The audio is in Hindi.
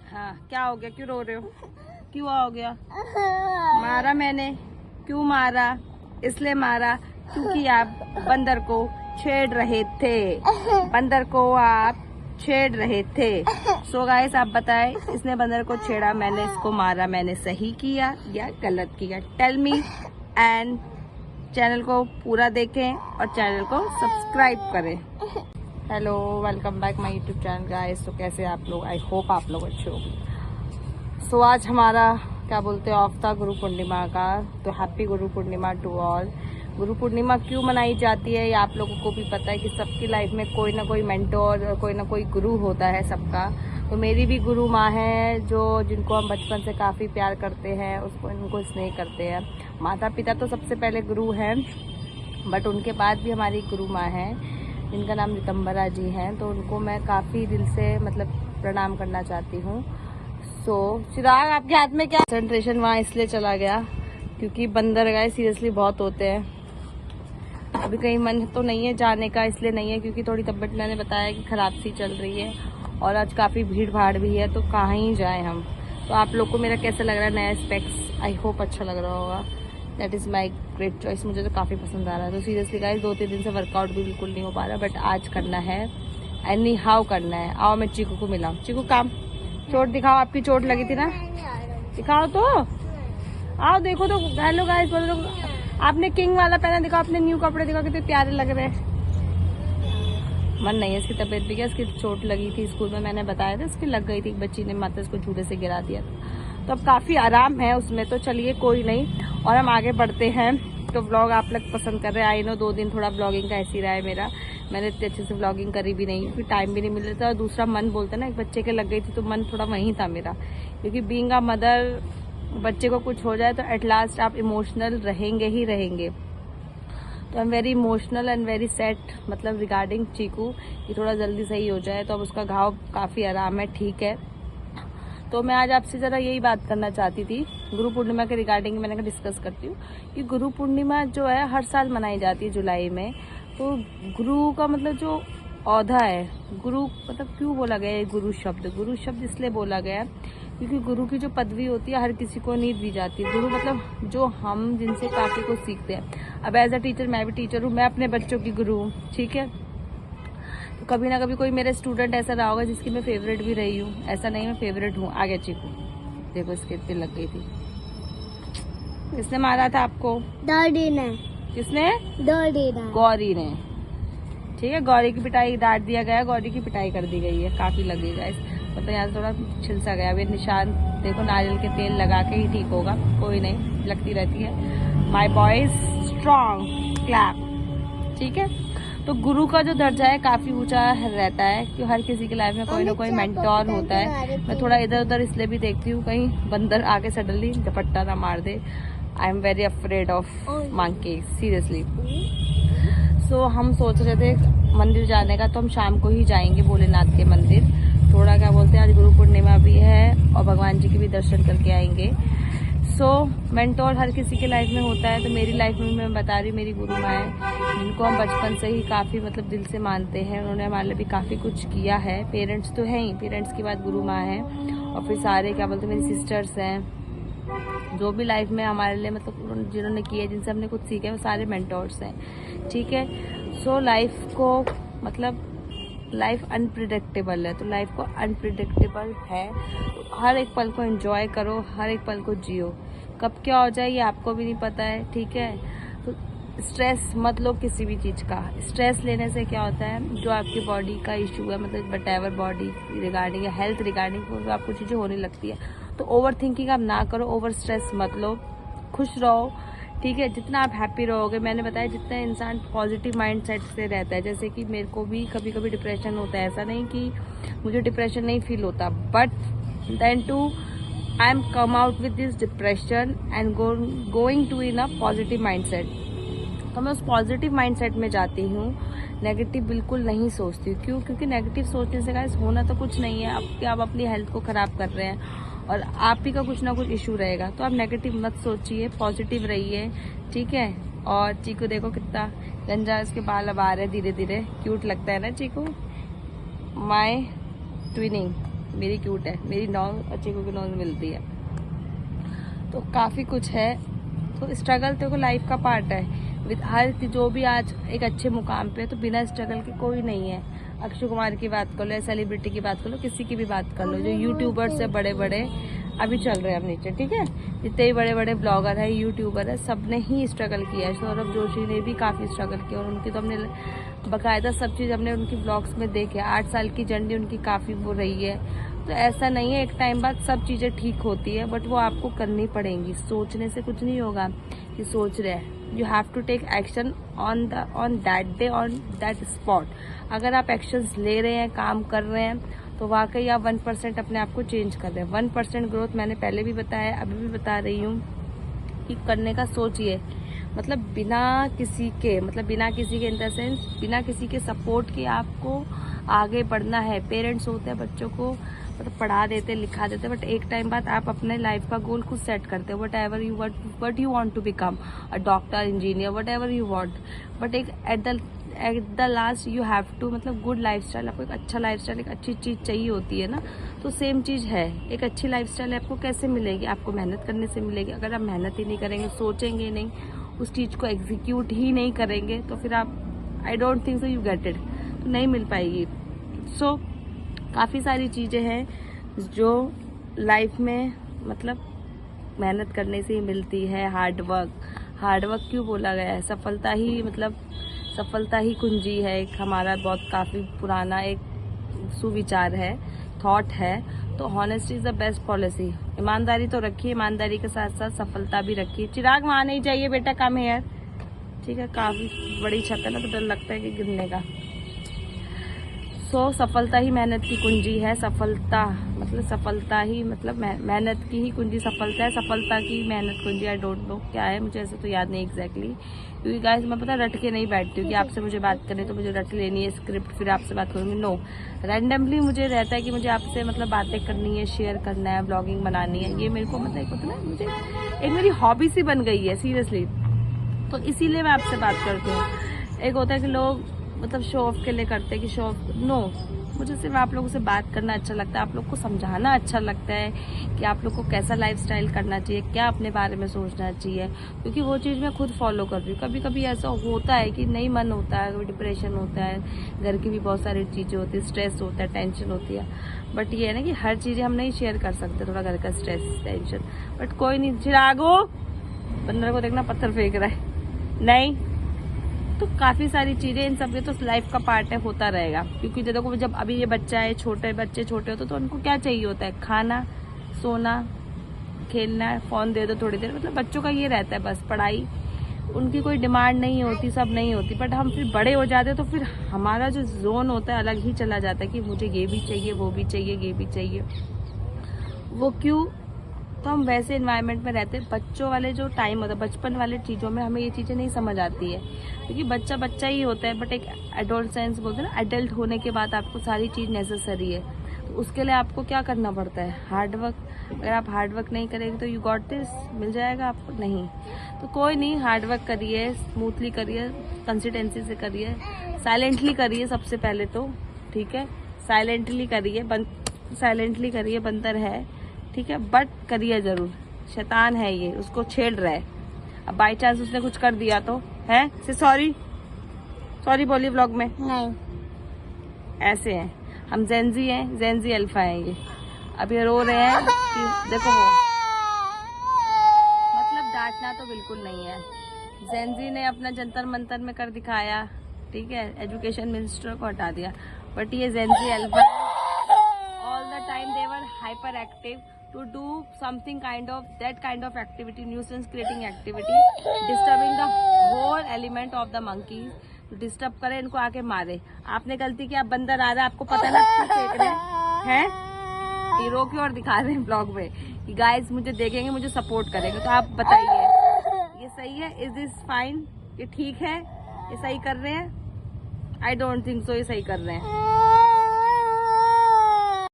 हाँ, क्या हो गया? क्यों रो रहे हो? क्यों हो गया? मारा मैंने? क्यों मारा? इसलिए मारा क्योंकि आप बंदर को छेड़ रहे थे। बंदर को आप छेड़ रहे थे। सो गाइस, आप बताएं, इसने बंदर को छेड़ा, मैंने इसको मारा, मैंने सही किया या गलत किया? Tell me. एंड चैनल को पूरा देखें और चैनल को सब्सक्राइब करें। Hello, welcome back my YouTube channel guys. तो कैसे आप लोग? आई होप आप लोग अच्छे होंगे। सो आज हमारा क्या बोलते हैं ऑफ था गुरु पूर्णिमा का। तो happy Guru Purnima to all. Guru Purnima क्यों मनाई जाती है ये आप लोगों को भी पता है कि सबकी लाइफ में कोई ना कोई मेंटोर और कोई ना कोई गुरु होता है सबका। तो मेरी भी गुरु माँ है, जो जिनको हम बचपन से काफ़ी प्यार करते हैं, उसको इनको स्नेह करते हैं। माता पिता तो सबसे पहले गुरु हैं, बट उनके बाद भी हमारी गुरु माँ है जिनका नाम रितंबरा जी हैं। तो उनको मैं काफ़ी दिल से मतलब प्रणाम करना चाहती हूँ। सो चिराग, आपके हाथ में क्या? कंसंट्रेशन वहाँ इसलिए चला गया क्योंकि बंदर गए सीरियसली बहुत होते हैं। अभी कहीं मन तो नहीं है जाने का, इसलिए नहीं है क्योंकि थोड़ी तबीयत मैंने बताया कि ख़राब सी चल रही है और आज काफ़ी भीड़ भाड़ भी है, तो कहाँ ही जाएँ हम। तो आप लोग को मेरा कैसा लग रहा है नया स्पेक्स? आई होप अच्छा लग रहा होगा। That is my great choice. मुझे तो काफ़ी पसंद आ रहा है। तो सीरियसली गाइस, 2-3 दिन से वर्कआउट भी बिल्कुल नहीं हो पा रहा, बट आज करना है, एनी हाउ करना है। आओ मैं चीकू को मिलाऊं। चीकू काम, चोट दिखाओ, आपकी चोट लगी थी ना, दिखाओ तो। आओ देखो तो। हेलो गाइस, बोलो तो। आपने किंग वाला पहना, दिखाओ अपने न्यू कपड़े, दिखाओ कितने प्यारे लग रहे हैं। मन नहीं है, इसकी तबीयत भी क्या, इसकी चोट लगी थी स्कूल में, मैंने बताया था, इसकी लग गई थी, बच्ची ने माता इसको झूले से गिरा दिया था। तो अब काफ़ी आराम है उसमें। तो चलिए कोई नहीं, और हम आगे बढ़ते हैं। तो व्लॉग आप लोग पसंद कर रहे हैं, आई नो 2 दिन थोड़ा व्लॉगिंग का ऐसी रहा है मेरा। मैंने इतने अच्छे से व्लॉगिंग करी भी नहीं क्योंकि टाइम भी नहीं मिल रहा था, और दूसरा मन बोलता ना, एक बच्चे के लग गई थी तो मन थोड़ा वहीं था मेरा। क्योंकि बीइंग अ मदर, बच्चे को कुछ हो जाए तो एट लास्ट आप इमोशनल रहेंगे ही रहेंगे। तो आई am very emotional and very sad, मतलब रिगार्डिंग चीकू, कि थोड़ा जल्दी सही हो जाए। तो अब उसका घाव काफ़ी आराम है, ठीक है। तो मैं आज आपसे ज़रा यही बात करना चाहती थी गुरु पूर्णिमा के रिगार्डिंग। मैंने कहा डिस्कस करती हूँ कि गुरु पूर्णिमा जो है हर साल मनाई जाती है जुलाई में। तो गुरु का मतलब जो औहदा है, गुरु मतलब क्यों बोला गया है गुरु शब्द? गुरु शब्द इसलिए बोला गया है क्योंकि गुरु की जो पदवी होती है हर किसी को नहीं दी जाती। गुरु मतलब जो हम जिनसे काफ़ी कुछ सीखते हैं। अब एज अ टीचर, मैं भी टीचर हूँ, मैं अपने बच्चों की गुरु हूँ, ठीक है। तो कभी ना कभी कोई मेरा स्टूडेंट ऐसा रहा होगा जिसकी मैं फेवरेट भी रही हूँ। ऐसा नहीं मैं फेवरेट हूँ। आगे चीकू देखो, इसके इतनी लग गई थी। किसने मारा था आपको? डैडी ने। किसने? डैडी ने। गौरी ने, ठीक है। गौरी की पिटाई, डांट दिया गया, गौरी की पिटाई कर दी गई है। काफी लगी गाइस, मतलब यहाँ थोड़ा छिलसा गया। अभी निशान देखो, नारियल के तेल लगा के ही ठीक होगा, कोई नहीं, लगती रहती है। माय बॉयज स्ट्रॉन्ग, क्लैप, ठीक है। तो गुरु का जो दर्जा है काफी ऊंचा रहता है कि हर किसी की लाइफ में कोई ना कोई मेंटोर होता है। मैं थोड़ा इधर उधर इसलिए भी देखती हूँ कहीं बंदर आके सडनली झपट्टा ना मार दे। I am very afraid of monkey, seriously. So हम सोच रहे थे मंदिर जाने का, तो हम शाम को ही जाएंगे भोलेनाथ के मंदिर। थोड़ा क्या बोलते हैं, आज गुरु पूर्णिमा भी है और भगवान जी के भी दर्शन करके आएंगे। सो मेंटोर हर किसी के लाइफ में होता है। तो मेरी लाइफ में मैं बता रही हूँ, मेरी गुरु माँ है जिनको हम बचपन से ही काफ़ी मतलब दिल से मानते हैं। उन्होंने हमारे लिए भी काफ़ी कुछ किया है। पेरेंट्स तो हैं ही, पेरेंट्स के बाद गुरु माँ है, और फिर सारे क्या बोलते हैं मेरी सिस्टर्स हैं, जो भी लाइफ में हमारे लिए मतलब जिन्होंने किया, जिनसे हमने कुछ सीखा है, वो सारे मेंटोर्स हैं, ठीक है। सो लाइफ को मतलब लाइफ अनप्रिडिक्टेबल है, तो लाइफ को अनप्रिडिक्टेबल है तो हर एक पल को एंजॉय करो, हर एक पल को जियो। कब क्या हो जाए ये आपको भी नहीं पता है, ठीक है। तो स्ट्रेस मत लो किसी भी चीज़ का। स्ट्रेस लेने से क्या होता है, जो आपकी बॉडी का इशू है, मतलब वट एवर बॉडी रिगार्डिंग या हेल्थ रिगार्डिंग, तो आपको चीज़ें होने लगती है। तो ओवर थिंकिंग आप ना करो, ओवर स्ट्रेस मत लो, खुश रहो, ठीक है। जितना आप हैप्पी रहोगे, मैंने बताया जितना इंसान पॉजिटिव माइंड सेट से रहता है, जैसे कि मेरे को भी कभी कभी डिप्रेशन होता है, ऐसा नहीं कि मुझे डिप्रेशन नहीं फील होता, but then to I am come out with this depression and going to in a positive mind set. तो मैं उस पॉजिटिव माइंड सेट में जाती हूँ, नेगेटिव बिल्कुल नहीं सोचती। क्यों? क्योंकि नेगेटिव सोचने से गाइस होना तो कुछ नहीं है। अब आप अपनी हेल्थ को खराब कर रहे हैं और आप ही का कुछ ना कुछ इशू रहेगा। तो आप नेगेटिव मत सोचिए, पॉजिटिव रहिए, ठीक है। और चीकू देखो कितना गंजा इसके बाल अब आ रहे हैं धीरे धीरे, क्यूट लगता है ना चीकू, माय ट्विनिंग। मेरी क्यूट है, मेरी नॉन और चीकू की नॉन मिलती है। तो काफ़ी कुछ है। तो स्ट्रगल तो लाइफ का पार्ट है। विद हर जो भी आज एक अच्छे मुकाम पे है, तो बिना स्ट्रगल के कोई नहीं है। अक्षय कुमार की बात कर लो या सेलिब्रिटी की बात कर लो, किसी की भी बात कर लो, जो यूट्यूबर्स है बड़े बड़े अभी चल रहे हैं अब नीचे, ठीक है, जितने भी बड़े बड़े ब्लॉगर है, यूट्यूबर है, सब ने ही स्ट्रगल किया है। सौरभ जोशी ने भी काफ़ी स्ट्रगल किया, और उनकी तो हमने बाकायदा सब चीज़ हमने उनकी ब्लॉग्स में देखे। 8 साल की जर्नी उनकी काफ़ी वो रही है। तो ऐसा नहीं है एक टाइम बाद सब चीज़ें ठीक होती है, बट वो आपको करनी पड़ेंगी। सोचने से कुछ नहीं होगा कि सोच रहे हैं। You have to take action on that day, on that spot. अगर आप एक्शंस ले रहे हैं, काम कर रहे हैं, तो वाकई आप 1% अपने आप को चेंज कर रहे हैं। 1% ग्रोथ मैंने पहले भी बताया, अभी भी बता रही हूँ कि करने का सोचिए। मतलब बिना किसी के इन द सेंस बिना किसी के सपोर्ट के आपको आगे बढ़ना है। पेरेंट्स होते हैं बच्चों को मतलब पढ़ा देते, लिखा देते, बट एक टाइम बाद आप अपने लाइफ का गोल खुद सेट करते हो। What you want to become a doctor, engineer, whatever you want, but एक at the last you have to मतलब गुड लाइफस्टाइल। आपको एक अच्छा लाइफस्टाइल, एक अच्छी चीज़ चाहिए होती है ना, तो सेम चीज़ है। एक अच्छी लाइफस्टाइल आपको कैसे मिलेगी? आपको मेहनत करने से मिलेगी। अगर आप मेहनत ही नहीं करेंगे, सोचेंगे नहीं, उस चीज़ को एग्जीक्यूट ही नहीं करेंगे, तो फिर आप I don't think so you get it, तो नहीं मिल पाएगी। सो काफ़ी सारी चीज़ें हैं जो लाइफ में मतलब मेहनत करने से ही मिलती है। हार्ड वर्क क्यों बोला गया है? सफलता ही कुंजी है। एक हमारा बहुत काफ़ी पुराना एक सुविचार है, थॉट है। तो honesty is the best policy. ईमानदारी तो रखिए, ईमानदारी के साथ साथ सफलता भी रखिए। चिराग वहाँ नहीं चाहिए बेटा, कम है यार, ठीक है। काफ़ी बड़ी छत है ना, तो डर लगता है कि गिरने का। सफलता ही मेहनत की कुंजी है। मेहनत की ही कुंजी सफलता है। सफलता की मेहनत कुंजी आई डोंट नो क्या है, मुझे ऐसे तो याद नहीं एग्जैक्टली, क्योंकि गाइस मैं पता रट के नहीं बैठती हूँ कि आपसे मुझे बात करनी तो मुझे रट लेनी है स्क्रिप्ट फिर आपसे बात करूँगी। नो, रैंडमली मुझे रहता है कि मुझे आपसे मतलब बातें करनी है, शेयर करना है, ब्लॉगिंग बनानी है। ये मेरे को मतलब मुझे एक मेरी हॉबी सी बन गई है सीरियसली। तो इसीलिए मैं आपसे बात करती हूँ। एक होता है कि लोग मतलब शो ऑफ के लिए करते हैं कि शो ऑफ, नो, मुझे सिर्फ आप लोगों से बात करना अच्छा लगता है, आप लोग को समझाना अच्छा लगता है कि आप लोग को कैसा लाइफस्टाइल करना चाहिए, क्या अपने बारे में सोचना चाहिए, क्योंकि वो चीज़ मैं खुद फॉलो कर रही हूँ। कभी कभी ऐसा होता है कि नहीं मन होता है, कभी डिप्रेशन होता है, घर की भी बहुत सारी चीज़ें होती है, स्ट्रेस होता है, टेंशन होती है, बट ये है ना कि हर चीज़ें हम नहीं शेयर कर सकते, थोड़ा घर का स्ट्रेस, टेंशन, बट कोई नहीं। चिरागो, बंदर को देखना पत्थर फेंक रहा है, नहीं तो काफ़ी सारी चीज़ें इन सब के तो लाइफ का पार्ट है, होता रहेगा। क्योंकि देखो जब अभी ये बच्चा है, बच्चे छोटे होते तो उनको क्या चाहिए होता है? खाना, सोना, खेलना, फ़ोन दे दो थोड़ी देर, मतलब बच्चों का ये रहता है बस। पढ़ाई उनकी कोई डिमांड नहीं होती, सब नहीं होती। बट हम फिर बड़े हो जाते तो फिर हमारा जो जोन होता है अलग ही चला जाता है कि मुझे ये भी चाहिए, वो भी चाहिए, ये भी चाहिए। वो क्यों? तो हम वैसे इन्वायरमेंट में रहते हैं। बच्चों वाले जो टाइम होता है, बचपन वाले चीज़ों में हमें ये चीज़ें नहीं समझ आती है, क्योंकि बच्चा ही होता है। बट एक एडोलसेंस बोलते हैं ना, एडल्ट होने के बाद आपको सारी चीज़ नेसेसरी है। तो उसके लिए आपको क्या करना पड़ता है? Hard work. अगर आप हार्ड वर्क नहीं करेंगे तो यू गॉट दिस, मिल जाएगा आपको? नहीं। तो कोई नहीं, हार्ड वर्क करिए, स्मूथली करिए, कंसिस्टेंसी से करिए, साइलेंटली करिए सबसे पहले तो, ठीक है। साइलेंटली करिए, बंदर है, ठीक है, बट करिए जरूर। शैतान है ये, उसको छेड़ रहा है। अब बाई चांस उसने कुछ कर दिया तो है से सॉरी बोलिए व्लॉग में। नहीं, ऐसे हैं हम, जेंजी हैं, जेंजी अल्फा हैं ये। अब ये रो रहे हैं कि देखो वो, मतलब डांटना तो बिल्कुल नहीं है। जेंजी ने अपना जंतर मंतर में कर दिखाया, ठीक है, एजुकेशन मिनिस्टर को हटा दिया, बट ये Gen Z alpha all the time they were hyper active to do something that kind of activity, nuisance creating activity, disturbing the whole element of the monkeys, तो डिस्टर्ब करे, इनको आके मारे। आपने गलती की, आप बंदर आ रहा है, आपको पता ना क्यों फेंक रहे हैं, ये रो के और दिखा रहे हैं ब्लॉग में कि गाइस मुझे देखेंगे, मुझे सपोर्ट करेंगे। तो आप बताइए ये सही है? Is this fine? ये ठीक है? ये सही कर रहे हैं? आई डोंट थिंक सो ये सही कर रहे हैं।